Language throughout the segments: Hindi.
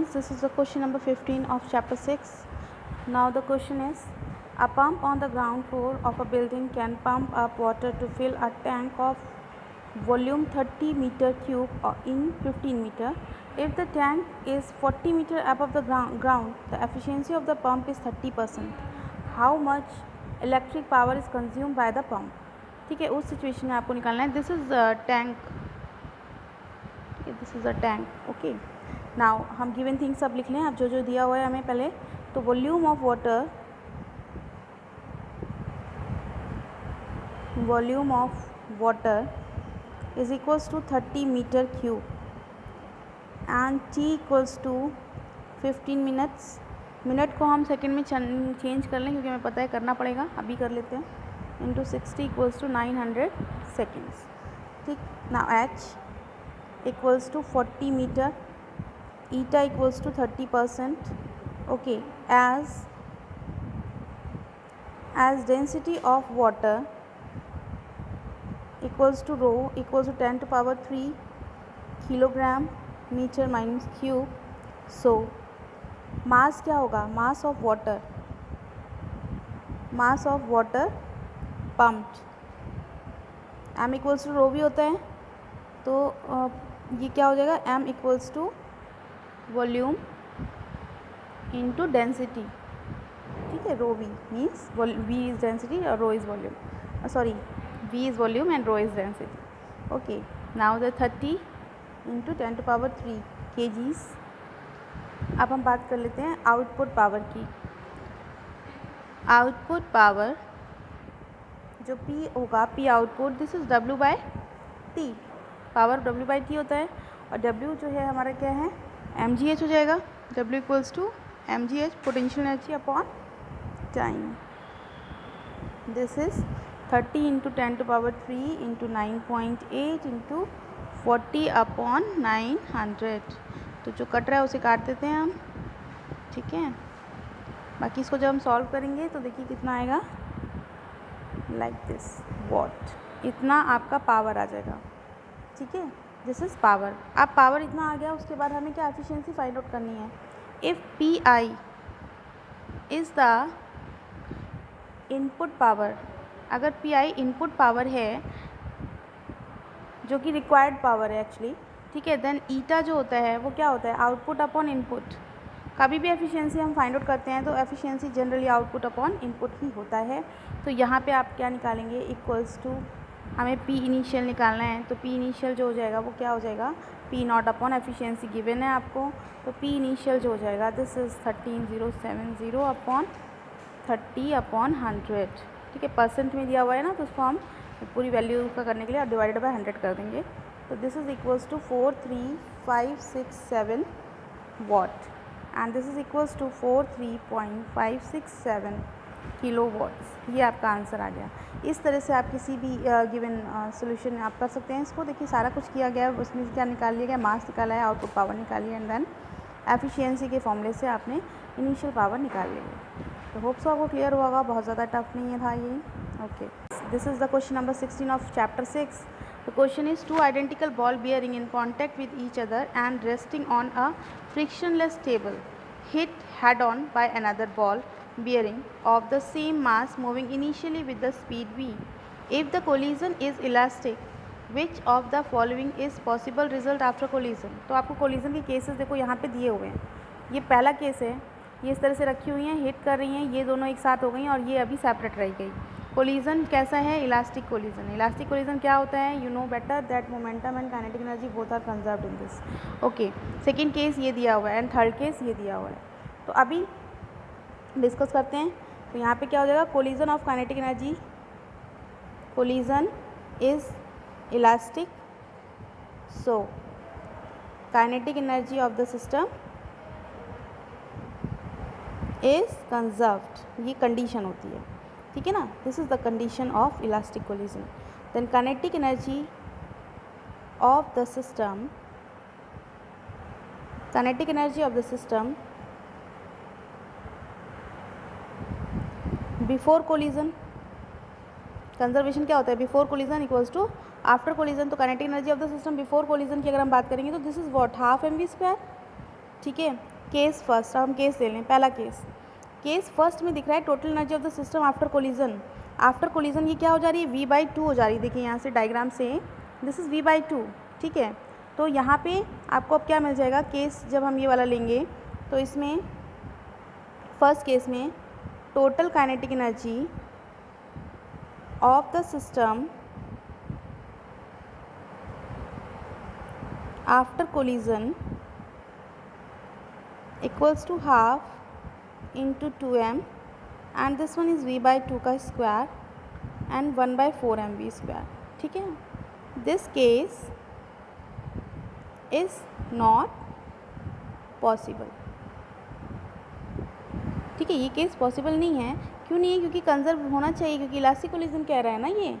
students, this is the question number 15 of chapter 6. Now the question is, a pump on the ground floor of a building can pump up water to fill a tank of volume 30 meter cube in 15 meter. If the tank is 40 meter above the ground, the efficiency of the pump is 30%. How much electric power is consumed by the pump? ठीक है, उस सिचुएशन में आपको निकालना है. This is tank, this is a tank. Okay, now हम गिवन थिंग्स सब लिख लें. अब जो जो दिया हुआ है हमें पहले, तो volume of water is equals to 30 metre cube and t equals to 15 minutes. Minute को हम सेकेंड में चेंज कर लें क्योंकि हमें पता है करना पड़ेगा, अभी कर लेते हैं. Into 60 equals to 900 seconds. ठीक, ना h equals to 40 metre, eta equals to 30%. Okay, as density of water equals to rho equals to 10 to power 3 kilogram meter minus cube. So mass क्या होगा? mass of water pumped, m equals to rho भी होता है, तो ये क्या हो जाएगा? m equals to volume into density. ठीक है, rho V means V is density और rho is volume, sorry V is volume and rho is density. Okay, now the 30 into 10 to power 3 kgs. अब हम बात कर लेते हैं आउटपुट पावर की. आउटपुट पावर जो P होगा, P output, this is W by T. Power W by T होता है और W जो है हमारा क्या है? mgh हो जाएगा. W equals to mgh, potential energy upon time. This is 30 into 10 to power 3 into 9.8 into 40 upon 900. तो जो कट रहा है उसे काट देते हैं हम. ठीक है, बाकी इसको जब हम सॉल्व करेंगे तो देखिए कितना आएगा, लाइक दिस वॉट. इतना आपका पावर आ जाएगा. ठीक है, दिस इज़ पावर. अब पावर इतना आ गया, उसके बाद हमें क्या एफिशिएंसी फाइंड आउट करनी है. If P I is the input power, अगर पी आई इनपुट पावर है जो कि रिक्वायर्ड पावर है एक्चुअली, ठीक है, देन ईटा जो होता है वो क्या होता है? Output upon input. कभी भी एफिशिएंसी हम फाइंड आउट करते हैं तो efficiency generally output upon input ही होता है. तो यहाँ पे आप क्या निकालेंगे? इक्वल्स टू, हमें पी इनिशियल निकालना है, तो पी इनिशियल जो हो जाएगा वो क्या हो जाएगा? P not upon efficiency given है आपको, तो पी इनिशियल जो हो जाएगा दिस इज़ 13070 अपॉन 30 अपॉन 100. ठीक है, परसेंट में दिया हुआ है ना, तो उसको हम पूरी वैल्यू का करने के लिए डिवाइडेड बाय 100 कर देंगे. तो this is equals to 43567 watt and this is equals to 43.567 kilo watts. ये आपका आंसर आ गया. इस तरह से आप किसी भी गिवन सोल्यूशन में आप कर सकते हैं इसको. देखिए सारा कुछ किया गया है, उसमें क्या निकाल लिया गया? मास निकाला है, आउटपुट पावर निकाली है, एंड देन एफिशिएंसी के फॉर्मूले से आपने इनिशियल पावर निकाल ली है. तो होप सो आपको क्लियर हुआ होगा, बहुत ज़्यादा टफ नहीं है था ये. Okay, this is the question number 16 of chapter 6. The question is, two identical ball bearing in contact with each other and resting on a frictionless table hit head on by another ball bearing of the same mass moving initially with the speed v. If the collision is elastic, which of the following is possible result after collision? तो आपको collision के cases देखो यहाँ पे दिए हुए हैं. ये पहला केस है, ये इस तरह से रखी हुई हैं, हिट कर रही हैं, ये दोनों एक साथ हो गई और ये अभी सेपरेट रह गई. कोलिजन कैसा है? Elastic collision. इलास्टिक कोलिजन क्या होता है? You know better that momentum and kinetic energy both are conserved in this. Okay, second case ये दिया हुआ है एंड थर्ड केस ये दिया हुआ है. तो अभी डिस्कस करते हैं. तो यहाँ पे क्या हो जाएगा? Collision of kinetic energy, collision is elastic, so kinetic energy of the system is conserved. ये कंडीशन होती है, ठीक है ना. This is the condition of elastic collision. Then kinetic energy of the system, kinetic energy of the system before collision. Conservation क्या होता है? Before collision equals to after collision. तो kinetic energy of the system before collision की अगर हम बात करेंगे तो this is what? Half mv square. ठीक है, केस फर्स्ट, अब हम केस ले लें। पहला केस फर्स्ट में दिख रहा है total energy of the system after collision. After collision ये क्या हो जा रही है, V/2 हो जा रही है। देखिए यहाँ से डायग्राम से दिस इज़ V/2, ठीक है। तो यहाँ पे आपको अब क्या मिल जाएगा, केस जब हम ये वाला लेंगे तो इसमें फर्स्ट केस में total kinetic energy of the system after collision equals to half into 2m and this one is V/2 का स्क्वायर एंड 1/4 mv स्क्वायर, ठीक है। This case is not possible, ठीक है। ये केस पॉसिबल नहीं है, क्यों नहीं है, क्योंकि कंजर्व होना चाहिए, क्योंकि इलास्टिक कोलिजन कह रहा है ना ये।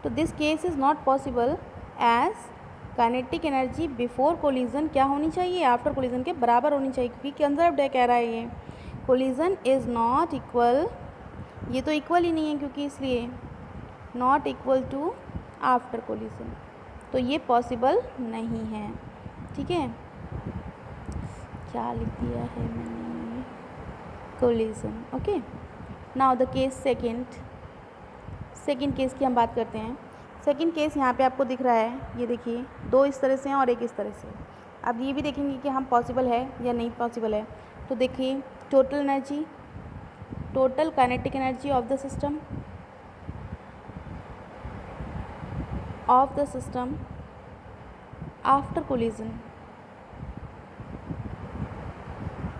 तो this case is not possible as kinetic energy before collision क्या होनी चाहिए, आफ्टर कोलिजन के बराबर होनी चाहिए, क्योंकि कंजर्व्ड है कह रहा है ये। कोलिजन इज़ नॉट इक्वल, ये तो इक्वल ही नहीं है, क्योंकि इसलिए not equal to after collision, तो ये पॉसिबल नहीं है, ठीक है। क्या लिख दिया है मैंने, collision, okay. Now the case second case की हम बात करते हैं। सेकंड केस यहाँ पे आपको दिख रहा है, ये देखिए दो इस तरह से हैं और एक इस तरह से। अब ये भी देखेंगे कि हम पॉसिबल है या नहीं पॉसिबल है। तो देखिए total energy, total kinetic energy of the system after collision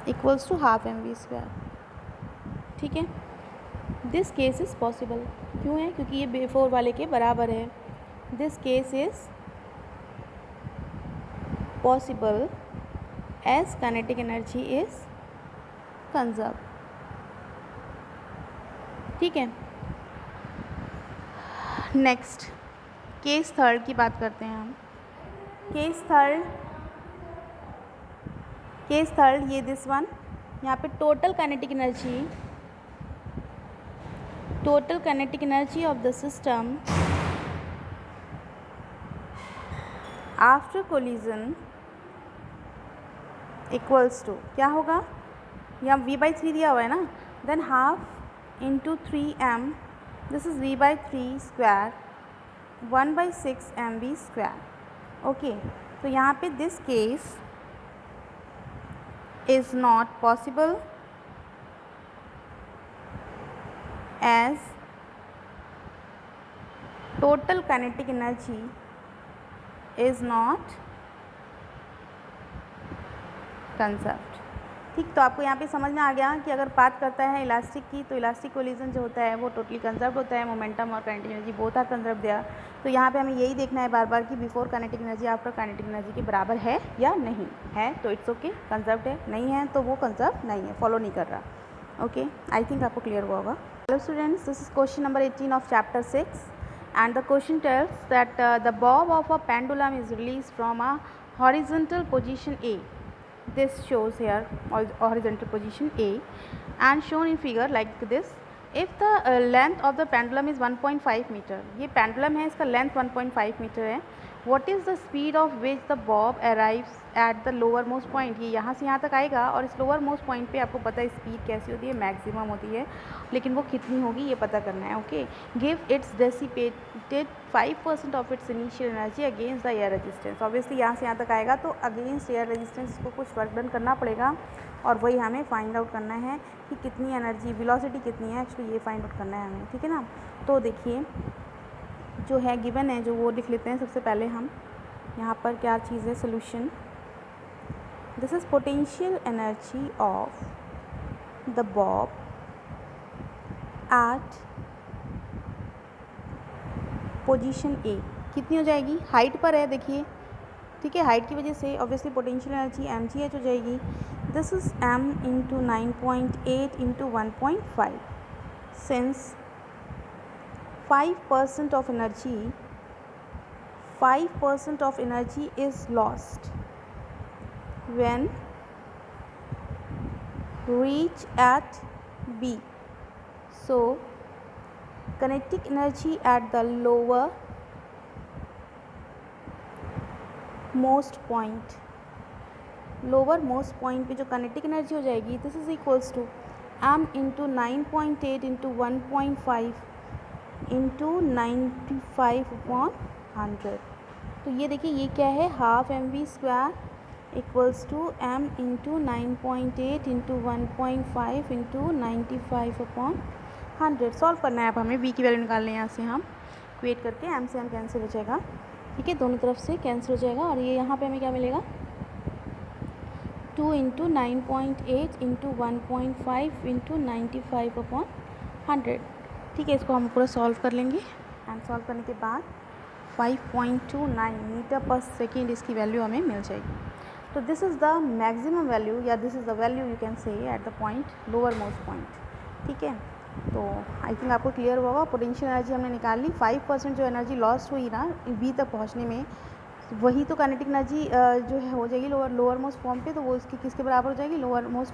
equals to half mv square, ठीक है। दिस केस इज़ पॉसिबल, क्यों है, क्योंकि ये बिफोर वाले के बराबर है। This case is possible as kinetic energy is conserve, ठीक है। नेक्स्ट केस थर्ड की बात करते हैं हम। केस थर्ड ये दिस वन, यहाँ पे total kinetic energy of the system after collision equals to क्या होगा, यहाँ V/3 दिया हुआ है ना, then half into 3m, this is V/3 square 1/6 mv square, okay. तो यहाँ पे this case is not possible as total kinetic energy is not conserved, ठीक। तो आपको यहाँ पे समझ में आ गया कि अगर बात करता है इलास्टिक की, तो इलास्टिक कोलिजन जो होता है वो टोटली कंजर्व्ड होता है, मोमेंटम और kinetic energy both are conserved there. तो यहाँ पे हमें यही देखना है बार बार कि before kinetic energy after kinetic energy के बराबर है या नहीं है, तो इट्स ओके, कंजर्व्ड है, नहीं है तो वो कंजर्व नहीं है, फॉलो नहीं कर रहा, ओके। आई थिंक आपको क्लियर हुआ होगा। Hello students, this is question number 18 of chapter 6 and the question tells that the bob of a pendulum is released from a horizontal position A. This shows here horizontal position A and shown in figure like this. If the length of the pendulum is 1.5 meter, ये pendulum है, इसका length 1.5 meter है. What is the speed of which the bob arrives at the lower most point? ये यहाँ से यहाँ तक आएगा और इस लोअर मोस्ट पॉइंट पे आपको पता है स्पीड कैसी होती है, मैक्सिमम होती है, लेकिन वो कितनी होगी ये पता करना है, okay. Give its dissipated 5% of its initial energy against the air resistance. Obviously यहाँ से यहाँ तक आएगा तो अगेंस्ट एयर रेजिस्टेंस को कुछ वर्क डन करना पड़ेगा और वही हमें फाइंड आउट करना है कि कितनी एनर्जी, वेलोसिटी कितनी है, एक्चुअली ये फाइंड आउट करना है हमें, ठीक है ना। तो देखिए जो है गिवन है, जो वो लिख लेते हैं सबसे पहले हम। यहाँ पर क्या चीज़ है, solution. This is potential energy of the bob at position A. कितनी हो जाएगी, हाइट पर है देखिए, ठीक है। हाइट की वजह से ऑब्वियसली पोटेंशियल एनर्जी mgh हो जाएगी। This is m into 9.8 into 1.5। Since 5% of energy is lost when reach at B. So kinetic energy at the lower most point lower most point पे जो काइनेटिक एनर्जी हो जाएगी this is equals to m into 9.8 into 1.5 into 95/100। तो ये देखिए ये क्या है, हाफ mv² equals to m into 9.8 into 1.5 into 95/100। Solve करना है अब हमें, v की वैल्यू निकालने हैं यहाँ से हम क्रिएट करके, m से m कैंसिल हो जाएगा, ठीक है, दोनों तरफ से कैंसिल हो जाएगा और ये यहाँ पे हमें क्या मिलेगा 2 इंटू 9.8 इंटू 1.5 इंटू 95/100। ठीक है, इसको हम पूरा सॉल्व कर लेंगे एंड सॉल्व करने के बाद 5.29 मीटर पर सेकेंड इसकी वैल्यू हमें मिल जाएगी। तो this is the maximum value या this is the value you can say at the point lower most point. ठीक है, तो आई थिंक आपको क्लियर हुआ होगा। पोटेंशियल एनर्जी हमने निकाल ली, 5% जो एनर्जी लॉस्ट हुई ना बी तक पहुंचने में, वही तो काइनेटिक एनर्जी जो है हो जाएगी लोअर मोस्ट फॉर्म पे, तो वो इसकी किसके बराबर हो जाएगी, लोअर मोस्ट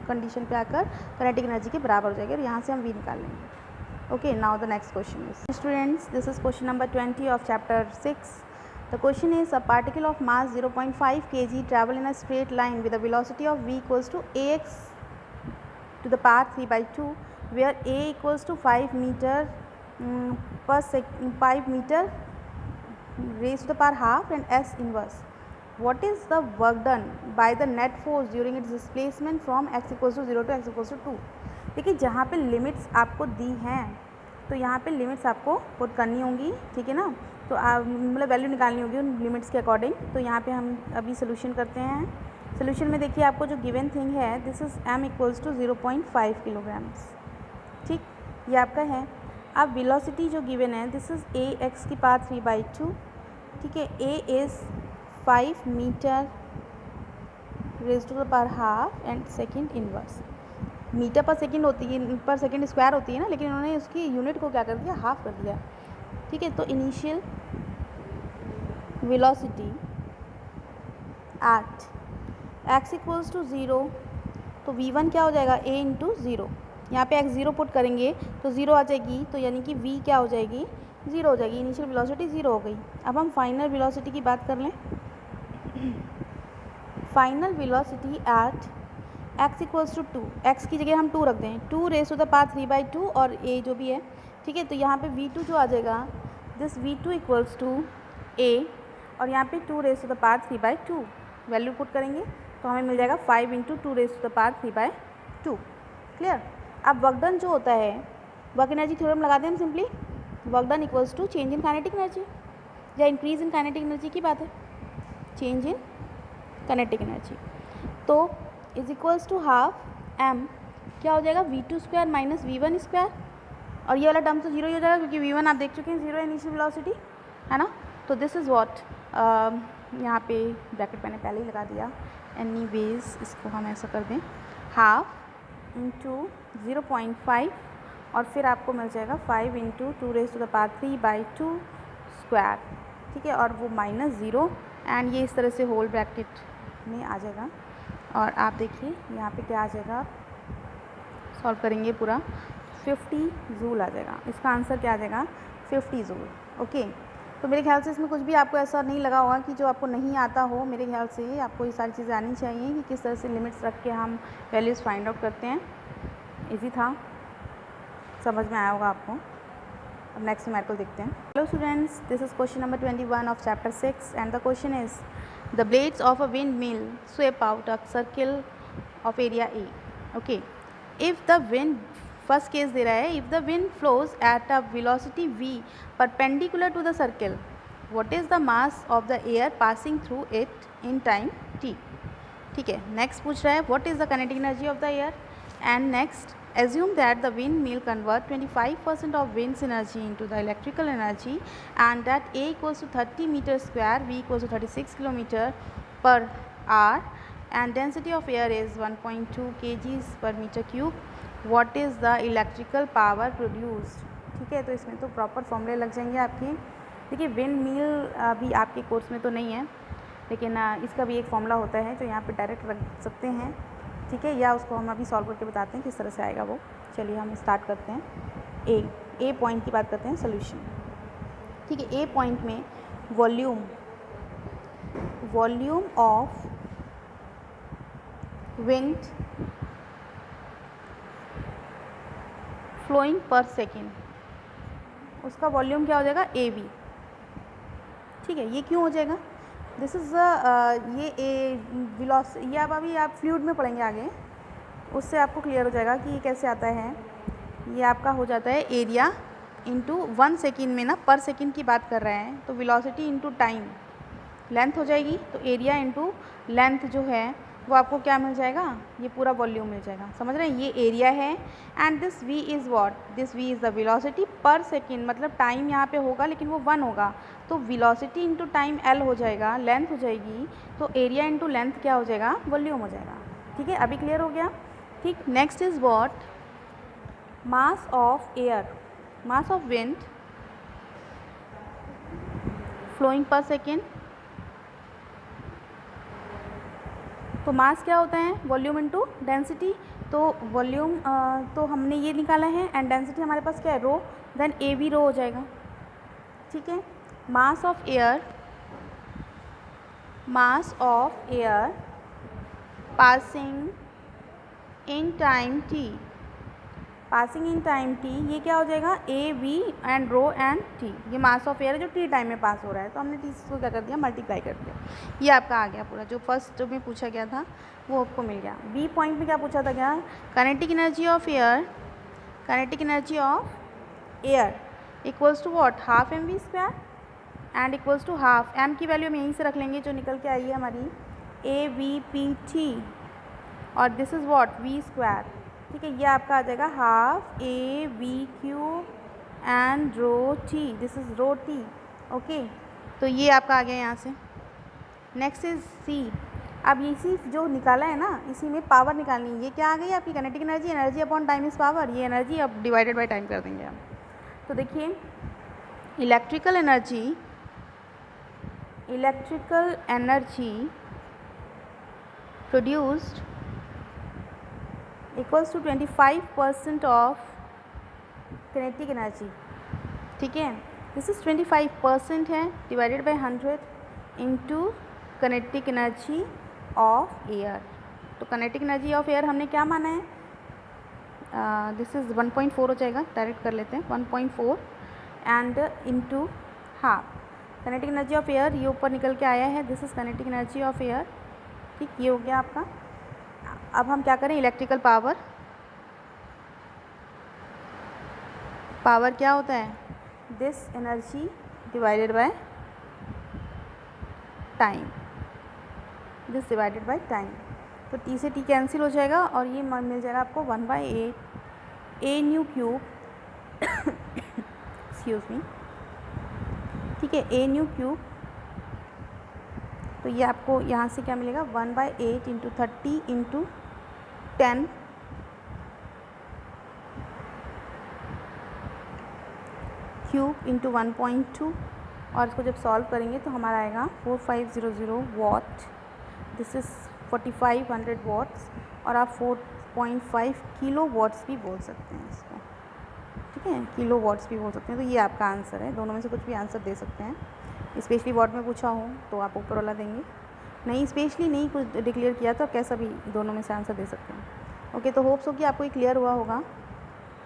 कंडीशन पे आकर काइनेटिक एनर्जी के बराबर हो जाएगी और यहाँ से हम वी निकाल लेंगे। Okay, now the next question is, students, this is question number 20 of chapter 6. The question is, a particle of mass 0.5 kg travel in a straight line with a velocity of v equals to ax to the power 3/2, where a equals to 5 meter per second, 5 meter raised to the power half and s inverse. What is the work done by the net force during its displacement from x equals to 0 to x equals to 2? देखिए जहाँ पे लिमिट्स आपको दी हैं तो यहाँ पे लिमिट्स आपको पुट करनी होंगी, ठीक है ना, तो मतलब वैल्यू निकालनी होगी उन लिमिट्स के अकॉर्डिंग। तो यहाँ पे हम अभी सोल्यूशन करते हैं। सोल्यूशन में देखिए आपको जो गिवन थिंग है this is m equals to 0.5 kilograms, ठीक, ये आपका है। अब वेलोसिटी जो गिवन है दिस इज़ a x की पावर 3/2, ठीक है, a is 5 metre raised to the power half and second inverse. Metre per second होती है, पर सेकेंड स्क्वायर होती है ना, लेकिन उन्होंने उसकी यूनिट को क्या कर दिया, हाफ कर दिया, ठीक है। तो initial velocity at x equals to 0, तो v1 क्या हो जाएगा a इंटू 0, यहाँ पे x 0 पुट करेंगे तो 0 आ जाएगी, तो यानी कि v क्या हो जाएगी, 0 हो जाएगी, इनिशियल वेलोसिटी 0 हो गई। अब हम फाइनल वेलोसिटी की बात कर लें। Final velocity at x equals to 2, x की जगह हम 2 रख दें, 2 रेज़ टू द पावर 3/2 और a जो भी है, ठीक है। तो यहाँ पे v2 जो आ जाएगा this v2 equals to a और यहाँ पे 2 raise to the power 3/2 value put करेंगे तो हमें मिल जाएगा 5 into 2 raise to the power 3/2। Clear. अब वर्क डन जो होता है, वर्क एनर्जी थ्योरम लगा दें हम simply, work done equals to change in kinetic energy या इंक्रीज इन काइनेटिक एनर्जी की बात है, चेंज इन काइनेटिक एनर्जी, तो is equals to half m क्या हो जाएगा v2² माइनस v1², और ये वाला टर्म तो 0 ही हो जाएगा क्योंकि v1 आप देख चुके हैं 0 इनिशियल वेलोसिटी है ना। तो दिस इज़ व्हाट, यहाँ पे ब्रैकेट मैंने पहले ही लगा दिया, एनीवेज इसको हम ऐसा कर दें, हाफ इंटू 0.5 और फिर आपको मिल जाएगा 5 into 2 raise to the power 3/2 square, ठीक है, और वो माइनस 0 एंड ये इस तरह से होल ब्रैकेट में आ जाएगा। और आप देखिए यहाँ पे क्या आ जाएगा, सॉल्व करेंगे पूरा 50 जूल आ जाएगा, इसका आंसर क्या आ जाएगा 50 जूल। ओके, तो मेरे ख्याल से इसमें कुछ भी आपको ऐसा नहीं लगा होगा कि जो आपको नहीं आता हो। मेरे ख्याल से आपको ये सारी चीज़ें आनी चाहिए कि किस तरह से लिमिट्स रख के हम वैल्यूज़ फाइंड आउट करते हैं। इजी था, समझ में आया होगा आपको। अब नेक्स्ट न्यूमेरिकल देखते हैं। Hello students, this is question number 21 of chapter 6 and the question is the blades of a windmill sweep out a circle of area A. Okay, if the wind, first case दे रहा है, if the wind flows at a velocity v perpendicular to the circle, what is the mass of the air passing through it in time t. ठीक है, नेक्स्ट पूछ रहा है what is the kinetic energy of the air, and next assume that the windmill convert 25% of wind's energy into the electrical energy and that A equals to 30 meter square, V equals to 36 kilometer per hour and density of air is 1.2 kgs per meter cube. What is the electrical power produced? ठीक है, तो इसमें तो प्रॉपर फॉर्मूले लग जाएंगे आपके। देखिए विंड मिल अभी आपके कोर्स में तो नहीं है, लेकिन इसका भी एक फॉर्मूला होता है जो यहाँ पे डायरेक्ट रख सकते हैं, ठीक है, या उसको हम अभी सॉल्व करके बताते हैं किस तरह से आएगा वो। चलिए हम स्टार्ट करते हैं। ए पॉइंट की बात करते हैं, सोल्यूशन। ठीक है, ए पॉइंट में volume of wind flowing per second, उसका वॉल्यूम क्या हो जाएगा ए वी। ठीक है, ये क्यों हो जाएगा, दिस इज़ ये वेलोसिटी, ये आप अभी आप फ्लूइड में पढ़ेंगे आगे, उससे आपको क्लियर हो जाएगा कि ये कैसे आता है। ये आपका हो जाता है एरिया इंटू 1 सेकेंड में ना, पर सेकेंड की बात कर रहे हैं तो वेलोसिटी इंटू टाइम लेंथ हो जाएगी, तो एरिया इंटू लेंथ जो है वो आपको क्या मिल जाएगा, ये पूरा वॉल्यूम मिल जाएगा। समझ रहे हैं, ये एरिया है and this v is what, this v is the velocity पर सेकेंड, मतलब टाइम यहाँ पे होगा लेकिन वो 1 होगा, तो वेलोसिटी इंटू टाइम l हो जाएगा, लेंथ हो जाएगी, तो एरिया इंटू लेंथ क्या हो जाएगा, वॉल्यूम हो जाएगा। ठीक है, अभी क्लियर हो गया। ठीक, next is what, mass of air, mass of wind flowing per second, तो मास क्या होता है, वॉल्यूम इनटू डेंसिटी, तो वॉल्यूम तो हमने ये निकाला है एंड डेंसिटी हमारे पास क्या है, रो, देन ए वी रो हो जाएगा। ठीक है, mass of air, mass of air passing in time t, passing in time t, ये क्या हो जाएगा, A v and rho and t, ये मास ऑफ एयर है जो टी टाइम में पास हो रहा है, तो हमने टी को क्या कर दिया, मल्टीप्लाई कर दिया। ये आपका आ गया पूरा, जो फर्स्ट में पूछा गया था वो आपको मिल गया। बी पॉइंट में क्या पूछा था, क्या, kinetic energy of air, kinetic energy of air equals to what, half m v square and equals to half, m की वैल्यू हम यहीं से रख लेंगे जो निकल के आई है हमारी ए वी पी टी, और this is what, v square. ठीक है, ये आपका आ जाएगा हाफ A v q and rho t, this is rho t. Okay, तो ये आपका आ गया यहाँ से। नेक्स्ट इज सी, अब इसी जो निकाला है ना, इसी में पावर निकालनी है, ये क्या आ गई आपकी kinetic energy, energy upon time is power, ये एनर्जी अब डिवाइडेड बाय टाइम कर देंगे हम। तो देखिए, electrical energy, electrical energy produced equals to 25% of kinetic energy. ठीक है, दिस इज़ 25% है, divided by 100 into kinetic energy of air. तो किनेटिक एनर्जी ऑफ एयर हमने क्या माना है, दिस इज़ 1.4 हो जाएगा, डायरेक्ट कर लेते हैं 1.4 and into half, kinetic energy of air ये ऊपर निकल के आया है, this is kinetic energy of air. ठीक, ये हो गया आपका। अब हम क्या करें, इलेक्ट्रिकल पावर, पावर क्या होता है, this energy divided by time, this divided by time, तो टी से टी कैंसिल हो जाएगा और ये मिल जाएगा आपको 1/8 a new cube excuse me. ठीक है, ए न्यू क्यूब, तो ये आपको यहाँ से क्या मिलेगा, 1/8 इंटू 30 इंटू 10 क्यूब इंटू 1.2, और इसको जब सॉल्व करेंगे तो हमारा आएगा 4500 वॉट, दिस इज़ 4500 वॉट्स, और आप 4.5 किलो वॉट्स भी बोल सकते हैं इसको। ठीक है, किलो वॉट्स भी बोल सकते हैं, तो ये आपका आंसर है, दोनों में से कुछ भी आंसर दे सकते हैं। स्पेशली वॉट में पूछा हो तो आप ऊपर वाला देंगे, नहीं स्पेशली नहीं कुछ डिक्लेयर किया तो आप कैसा भी दोनों में से आंसर दे सकते हैं। ओके, तो होप्स हो कि आपको ये क्लियर हुआ होगा।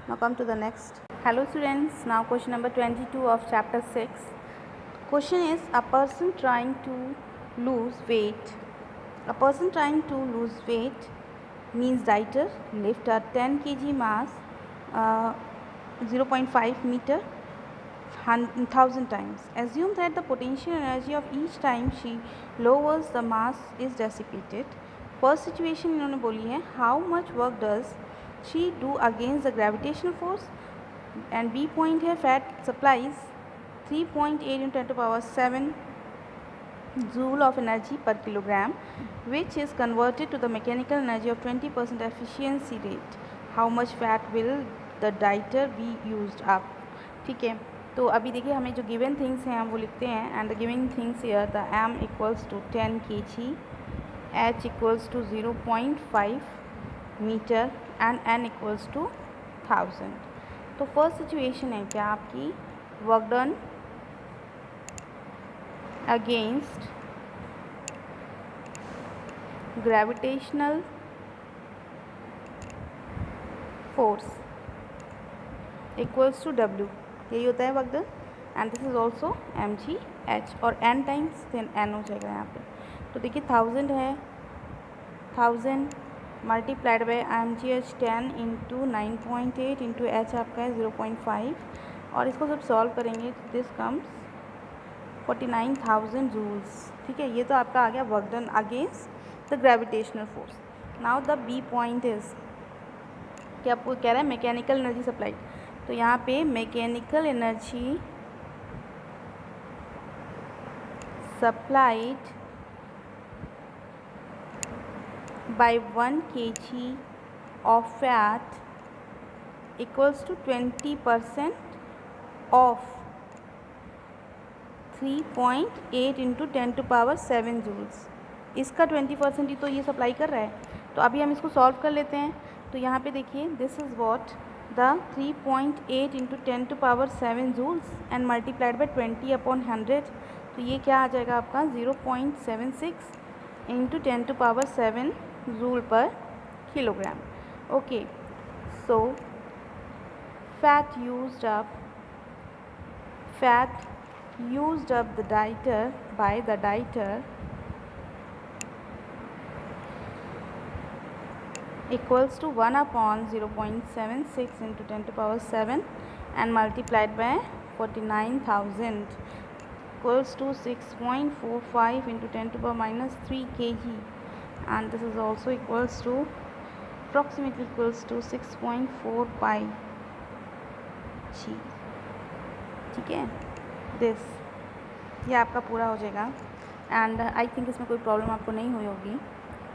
Now come to the next. Hello students, now question number 22 of chapter 6। Question is a person trying to lose weight, a person trying to lose weight means dieter lift a 10 kg mass 0.5 meter 1000 times. Assume that the potential energy of each time she lowers the mass is dissipated. First situation इन्होंने बोली है, how much work does she do against the gravitational force, and B point है fat supplies 3.8 into 10 to the power 7 joule of energy per kilogram, which is converted to the mechanical energy of 20% efficiency rate. How much fat will the dieter be used up? ठीक है, तो अभी देखिए हमें जो गिवन थिंग्स हैं हम वो लिखते हैं, and the given things here, the m equals to 10 kg, h equals to 0.5 metre and n equals to 1000। तो फर्स्ट सिचुएशन है क्या आपकी, work done against gravitational force equals to W, यही होता है work done, and this is also mgh, और n टाइम्स देन n हो जाएगा यहाँ पे। तो देखिए 1000 है, 1000 multiplied by mgh 10 into 9.8 into h आपका है 0.5, और इसको जब सॉल्व करेंगे तो दिस कम्स 49,000 जूल्स। ठीक है, ये तो आपका आ गया work done against the gravitational force. Now the B point is कि आपको कह रहा है मैकेनिकल एनर्जी सप्लाइड, तो यहाँ पे mechanical energy supplied by 1 kg of fat equals to 20% of 3.8 into 10⁻7 joules. इसका 20% ही तो ये सप्लाई कर रहा है। तो अभी हम इसको सॉल्व कर लेते हैं। तो यहाँ पे देखिए this is what the 3.8 into 10⁻7 joules and multiplied by 20/100, तो ये क्या आ जाएगा आपका 0.76 into 10⁻7 joule per kilogram. Okay, so fat used up the dieter by the dieter equals to 1/0.76 into 10⁻7 and multiplied by 49,000 equals to 6.45 into 10⁻³ kg, and this is also equals to approximately equals to 6.4 pi g। ठीक है, दिस ये आपका पूरा हो जाएगा, एंड आई थिंक इसमें कोई प्रॉब्लम आपको नहीं हुई होगी,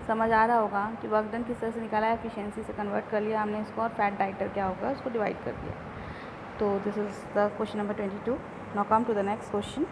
समझ आ रहा होगा कि वर्क डन किस तरह से निकाला है, एफिशिएंसी से कन्वर्ट कर लिया हमने इसको, और फैट डाइटर क्या होगा उसको डिवाइड कर दिया। तो this is the question number 22। Now come to the next question.